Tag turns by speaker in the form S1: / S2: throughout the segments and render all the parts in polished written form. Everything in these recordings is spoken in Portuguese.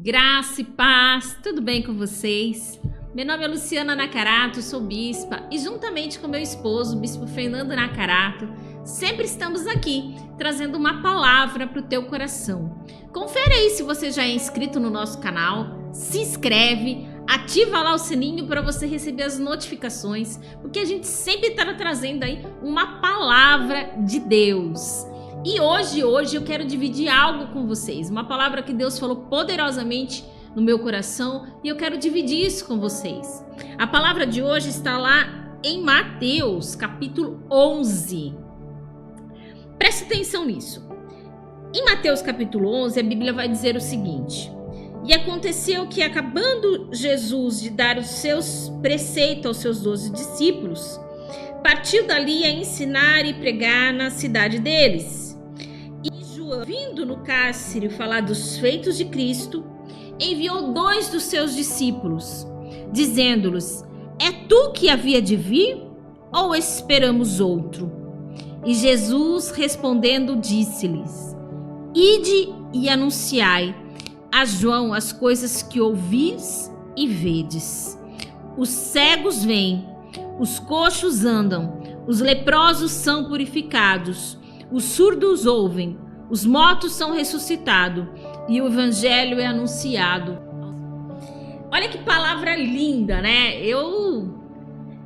S1: Graça e paz, tudo bem com vocês? Meu nome é Luciana Nakarato, sou bispa e juntamente com meu esposo, o bispo Fernando Nakarato, sempre estamos aqui trazendo uma palavra para o teu coração. Confere aí se você já é inscrito no nosso canal, se inscreve, ativa lá o sininho para você receber as notificações, porque a gente sempre está trazendo aí uma palavra de Deus. E hoje eu quero dividir algo com vocês, uma palavra que Deus falou poderosamente no meu coração e eu quero dividir isso com vocês. A palavra de hoje está lá em Mateus, capítulo 11. Preste atenção nisso. Em Mateus, capítulo 11, a Bíblia vai dizer o seguinte: E aconteceu que, acabando Jesus de dar os seus preceitos aos seus 12 discípulos, partiu dali a ensinar e pregar na cidade deles. Vindo no cárcere falar dos feitos de Cristo, enviou 2 dos seus discípulos, dizendo-lhes: É tu que havia de vir, ou esperamos outro? E Jesus respondendo disse-lhes: Ide e anunciai a João as coisas que ouvis e vedes. Os cegos vêm, os coxos andam, os leprosos são purificados, os surdos ouvem, os mortos são ressuscitados e o evangelho é anunciado. Olha que palavra linda, né? Eu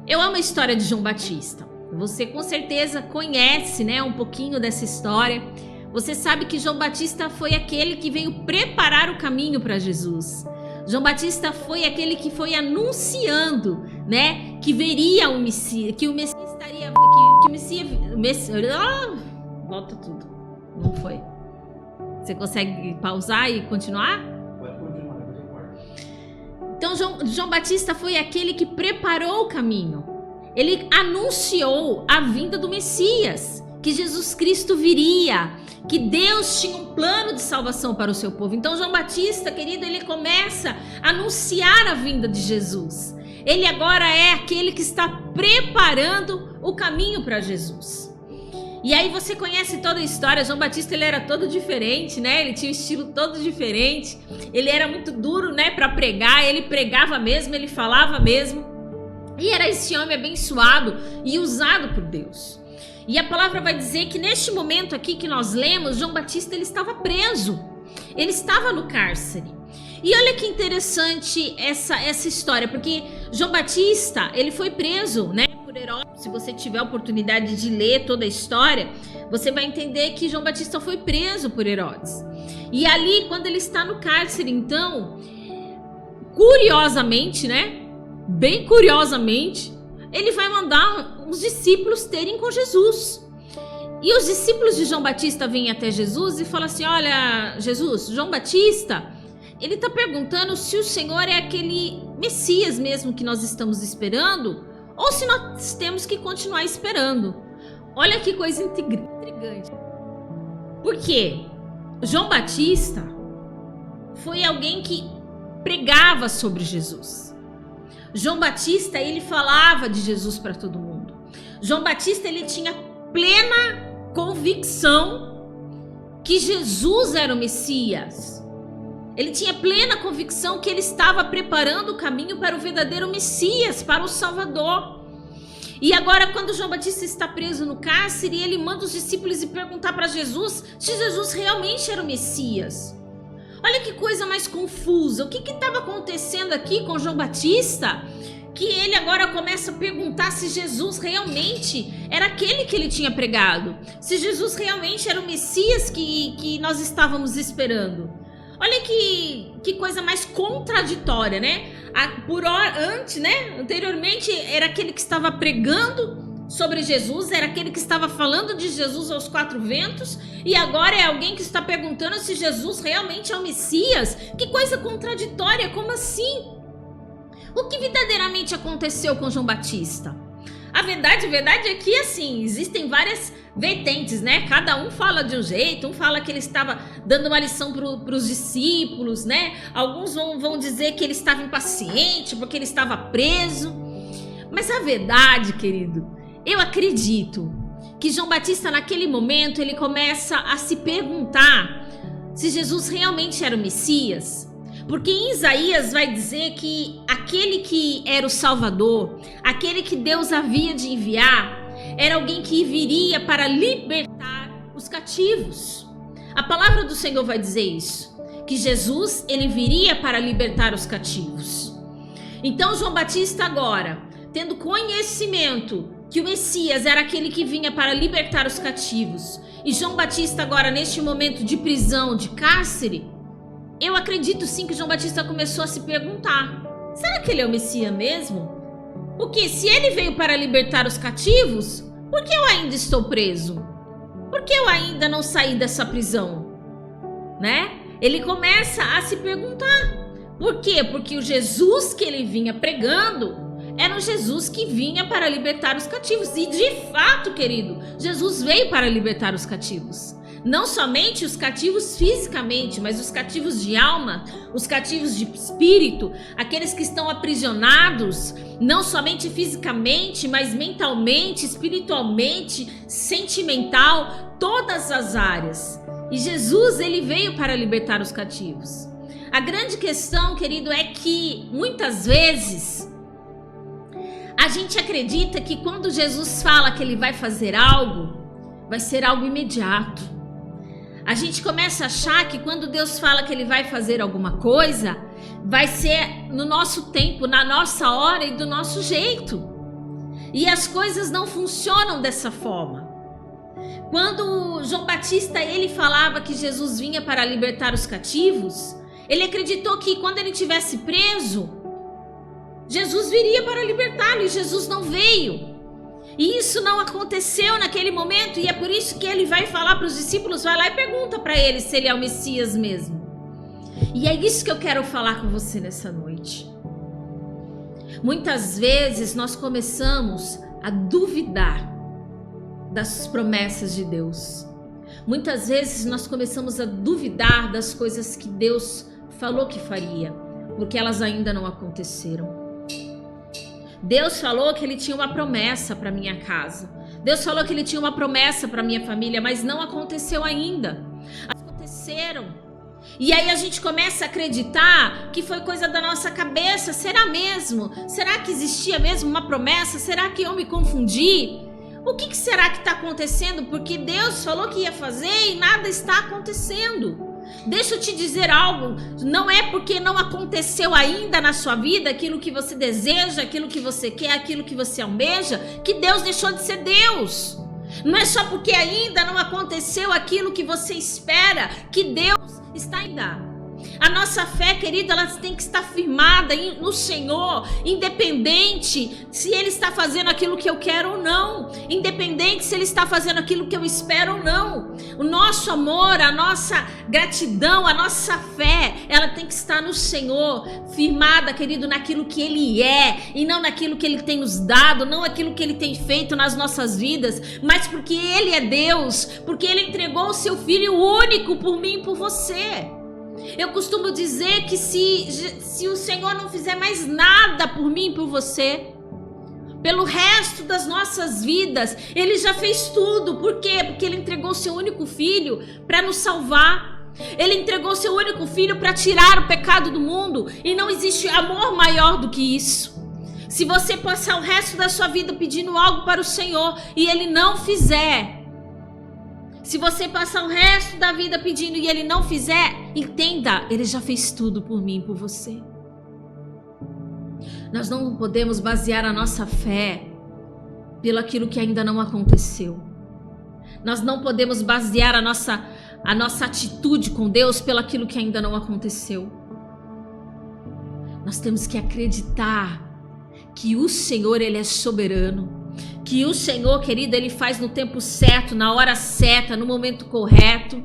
S1: amo a história de João Batista. Você com certeza conhece, né, um pouquinho dessa história. Você sabe que João Batista foi aquele que veio preparar o caminho para Jesus. João Batista foi aquele que foi anunciando, né, que veria o Messias, que o Messias estaria, que o Messias, volta tudo. Não foi. Você consegue pausar e continuar?
S2: Pode continuar, depois eu corto.
S1: Então João Batista foi aquele que preparou o caminho. Ele anunciou a vinda do Messias, que Jesus Cristo viria, que Deus tinha um plano de salvação para o seu povo. Então João Batista, querido, ele começa a anunciar a vinda de Jesus. Ele agora é aquele que está preparando o caminho para Jesus. E aí você conhece toda a história. João Batista, ele era todo diferente, né? Ele tinha um estilo todo diferente. Ele era muito duro, né, para pregar. Ele pregava mesmo, ele falava mesmo. E era esse homem abençoado e usado por Deus. E a palavra vai dizer que neste momento aqui que nós lemos, João Batista, ele estava preso. Ele estava no cárcere. E olha que interessante essa história, porque João Batista, ele foi preso, né, por Herodes. Se você tiver a oportunidade de ler toda a história, você vai entender que João Batista foi preso por Herodes. E ali, quando ele está no cárcere, então, curiosamente, né, bem curiosamente, ele vai mandar os discípulos terem com Jesus. E os discípulos de João Batista vêm até Jesus e falam assim: Olha, Jesus, João Batista, ele está perguntando se o Senhor é aquele Messias mesmo que nós estamos esperando, ou se nós temos que continuar esperando. Olha que coisa intrigante. Porque João Batista foi alguém que pregava sobre Jesus. João Batista, ele falava de Jesus para todo mundo. João Batista, ele tinha plena convicção que Jesus era o Messias. Ele tinha plena convicção que ele estava preparando o caminho para o verdadeiro Messias, para o Salvador. E agora, quando João Batista está preso no cárcere, ele manda os discípulos ir perguntar para Jesus se Jesus realmente era o Messias. Olha que coisa mais confusa. O que estava acontecendo aqui com João Batista? Que ele agora começa a perguntar se Jesus realmente era aquele que ele tinha pregado. Se Jesus realmente era o Messias que nós estávamos esperando. Olha que coisa mais contraditória, né? Anteriormente era aquele que estava pregando sobre Jesus, era aquele que estava falando de Jesus aos 4 ventos, e agora é alguém que está perguntando se Jesus realmente é o Messias. Que coisa contraditória, como assim? O que verdadeiramente aconteceu com João Batista? A verdade é que, assim, existem várias vertentes, né? Cada um fala de um jeito, um fala que ele estava dando uma lição para os discípulos, né? Alguns vão dizer que ele estava impaciente porque ele estava preso. Mas a verdade, querido, eu acredito que João Batista, naquele momento, ele começa a se perguntar se Jesus realmente era o Messias. Porque em Isaías vai dizer que aquele que era o Salvador, aquele que Deus havia de enviar, era alguém que viria para libertar os cativos. A palavra do Senhor vai dizer isso, que Jesus, ele viria para libertar os cativos. Então João Batista agora, tendo conhecimento que o Messias era aquele que vinha para libertar os cativos, e João Batista agora neste momento de prisão, de cárcere, eu acredito sim que João Batista começou a se perguntar, será que ele é o Messias mesmo? Porque se ele veio para libertar os cativos, por que eu ainda estou preso? Por que eu ainda não saí dessa prisão? Né? Ele começa a se perguntar. Por quê? Porque o Jesus que ele vinha pregando era um Jesus que vinha para libertar os cativos. E de fato, querido, Jesus veio para libertar os cativos. Não somente os cativos fisicamente, mas os cativos de alma, os cativos de espírito, aqueles que estão aprisionados, não somente fisicamente, mas mentalmente, espiritualmente, sentimental, todas as áreas. E Jesus, ele veio para libertar os cativos. A grande questão, querido, é que muitas vezes a gente acredita que quando Jesus fala que ele vai fazer algo, vai ser algo imediato. A gente começa a achar que quando Deus fala que ele vai fazer alguma coisa, vai ser no nosso tempo, na nossa hora e do nosso jeito. E as coisas não funcionam dessa forma. Quando João Batista, ele falava que Jesus vinha para libertar os cativos, ele acreditou que quando ele estivesse preso, Jesus viria para libertá-lo, e Jesus não veio. E isso não aconteceu naquele momento, e é por isso que ele vai falar para os discípulos, vai lá e pergunta para ele se ele é o Messias mesmo. E é isso que eu quero falar com você nessa noite. Muitas vezes nós começamos a duvidar das promessas de Deus. Muitas vezes nós começamos a duvidar das coisas que Deus falou que faria, porque elas ainda não aconteceram. Deus falou que ele tinha uma promessa para minha casa. Deus falou que ele tinha uma promessa para minha família, mas não aconteceu ainda. Aconteceram. E aí a gente começa a acreditar que foi coisa da nossa cabeça. Será mesmo? Será que existia mesmo uma promessa? Será que eu me confundi? O que será que está acontecendo? Porque Deus falou que ia fazer e nada está acontecendo. Deixa eu te dizer algo, não é porque não aconteceu ainda na sua vida aquilo que você deseja, aquilo que você quer, aquilo que você almeja, que Deus deixou de ser Deus. Não é só porque ainda não aconteceu aquilo que você espera que Deus está ainda. A nossa fé, querida, ela tem que estar firmada no Senhor, independente se Ele está fazendo aquilo que eu quero ou não, independente se Ele está fazendo aquilo que eu espero ou não. O nosso amor, a nossa gratidão, a nossa fé, ela tem que estar no Senhor, firmada, querido, naquilo que Ele é, e não naquilo que Ele tem nos dado, não aquilo que Ele tem feito nas nossas vidas, mas porque Ele é Deus, porque Ele entregou o seu Filho único por mim e por você. Eu costumo dizer que se o Senhor não fizer mais nada por mim e por você, pelo resto das nossas vidas, Ele já fez tudo. Por quê? Porque Ele entregou o seu único Filho para nos salvar. Ele entregou o seu único Filho para tirar o pecado do mundo. E não existe amor maior do que isso. Se você passar o resto da sua vida pedindo algo para o Senhor e Ele não fizer, se você passar o resto da vida pedindo e Ele não fizer, entenda, Ele já fez tudo por mim e por você. Nós não podemos basear a nossa fé pelo aquilo que ainda não aconteceu. Nós não podemos basear a nossa atitude com Deus pelo aquilo que ainda não aconteceu. Nós temos que acreditar que o Senhor, Ele é soberano. Que o Senhor, querido, Ele faz no tempo certo, na hora certa, no momento correto.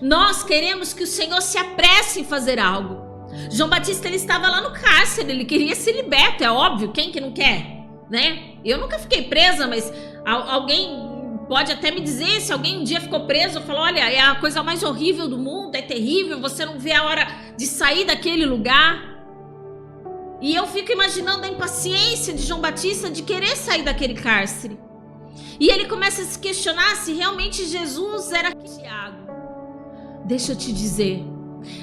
S1: Nós queremos que o Senhor se apresse em fazer algo. João Batista, ele estava lá no cárcere, ele queria ser liberto, é óbvio, quem que não quer, né? Eu nunca fiquei presa, mas alguém pode até me dizer, se alguém um dia ficou preso, falou, olha, é a coisa mais horrível do mundo, é terrível, você não vê a hora de sair daquele lugar. E eu fico imaginando a impaciência de João Batista de querer sair daquele cárcere. E ele começa a se questionar se realmente Jesus era Tiago. Deixa eu te dizer,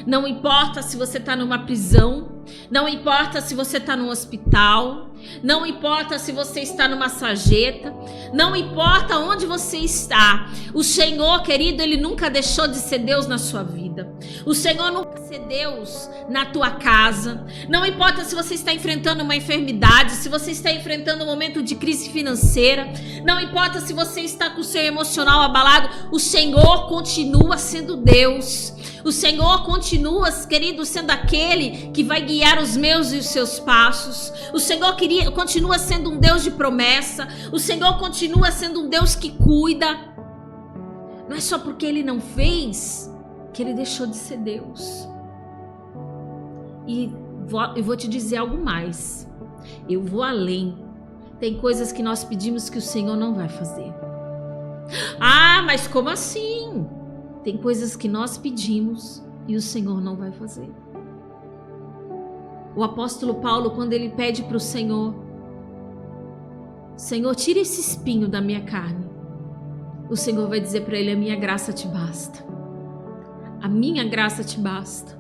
S1: Não importa se você está numa prisão, não importa se você está num hospital, não importa se você está numa sarjeta, não importa onde você está. O Senhor, querido, Ele nunca deixou de ser Deus na sua vida. O Senhor nunca vai ser Deus na tua casa. Não importa se você está enfrentando uma enfermidade, se você está enfrentando um momento de crise financeira, não importa se você está com o seu emocional abalado, o Senhor continua sendo Deus. O Senhor continua, querido, sendo aquele que vai guiar os meus e os seus passos. O Senhor continua sendo um Deus de promessa. O Senhor continua sendo um Deus que cuida. Não é só porque Ele não fez que Ele deixou de ser Deus. E eu vou te dizer algo mais. Eu vou além. Tem coisas que nós pedimos que o Senhor não vai fazer. Ah, mas como assim? Tem coisas que nós pedimos e o Senhor não vai fazer. O apóstolo Paulo, quando ele pede para o Senhor, Senhor, tira esse espinho da minha carne. O Senhor vai dizer para ele, a minha graça te basta. A minha graça te basta.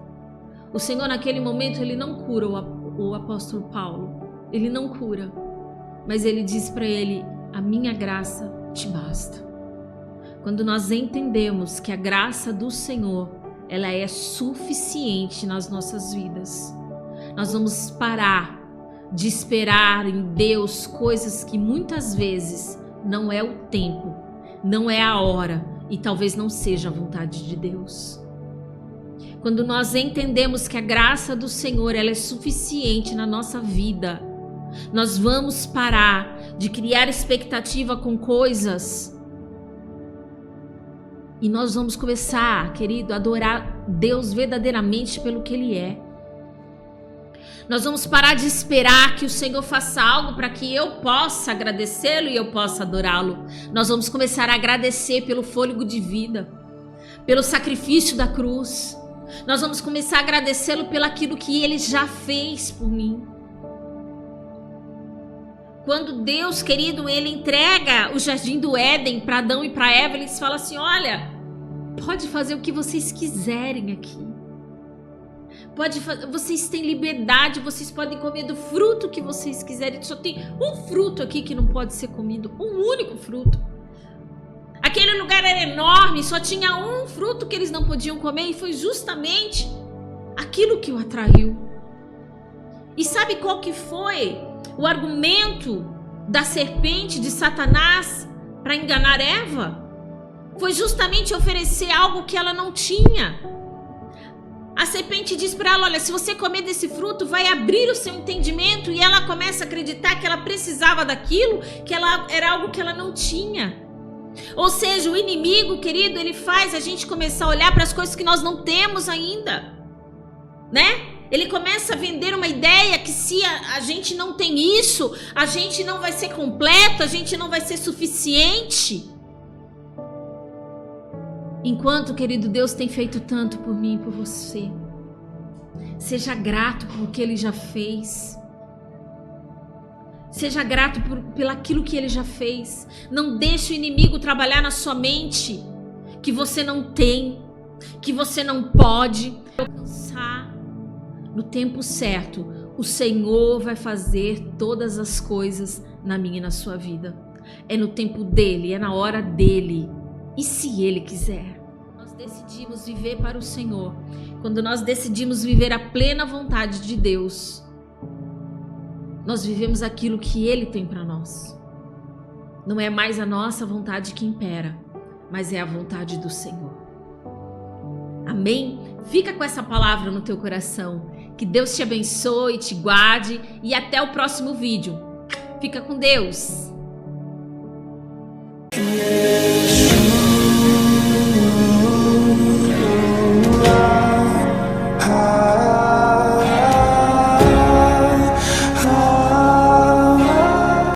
S1: O Senhor naquele momento, ele não cura o apóstolo Paulo. Ele não cura. Mas ele diz para ele, a minha graça te basta. Quando nós entendemos que a graça do Senhor, ela é suficiente nas nossas vidas, nós vamos parar de esperar em Deus coisas que muitas vezes não é o tempo, não é a hora e talvez não seja a vontade de Deus. Quando nós entendemos que a graça do Senhor, ela é suficiente na nossa vida, nós vamos parar de criar expectativa com coisas. E nós vamos começar, querido, a adorar Deus verdadeiramente pelo que Ele é. Nós vamos parar de esperar que o Senhor faça algo para que eu possa agradecê-lo e eu possa adorá-lo. Nós vamos começar a agradecer pelo fôlego de vida, pelo sacrifício da cruz. Nós vamos começar a agradecê-lo pelo aquilo que Ele já fez por mim. Quando Deus, querido, Ele entrega o jardim do Éden para Adão e para Eva, Ele fala assim, olha, pode fazer o que vocês quiserem aqui. Vocês têm liberdade, vocês podem comer do fruto que vocês quiserem. Só tem um fruto aqui que não pode ser comido, um único fruto. Aquele lugar era enorme, só tinha um fruto que eles não podiam comer e foi justamente aquilo que o atraiu. E sabe qual que foi o argumento da serpente, de Satanás, para enganar Eva? Foi justamente oferecer algo que ela não tinha. A serpente diz para ela, olha, se você comer desse fruto, vai abrir o seu entendimento. E ela começa a acreditar que ela precisava daquilo, que era algo que ela não tinha. Ou seja, o inimigo, querido, ele faz a gente começar a olhar para as coisas que nós não temos ainda, né? Ele começa a vender uma ideia que se a gente não tem isso, a gente não vai ser completo, a gente não vai ser suficiente. Enquanto, querido, Deus tem feito tanto por mim e por você. Seja grato por o que Ele já fez. Seja grato pelo aquilo que Ele já fez. Não deixe o inimigo trabalhar na sua mente que você não tem, que você não pode alcançar. No tempo certo, o Senhor vai fazer todas as coisas na minha e na sua vida. É no tempo dEle, é na hora dEle. E se Ele quiser? Nós decidimos viver para o Senhor. Quando nós decidimos viver a plena vontade de Deus, nós vivemos aquilo que Ele tem para nós. Não é mais a nossa vontade que impera, mas é a vontade do Senhor. Amém? Fica com essa palavra no teu coração. Que Deus te abençoe, te guarde e até o próximo vídeo. Fica com Deus!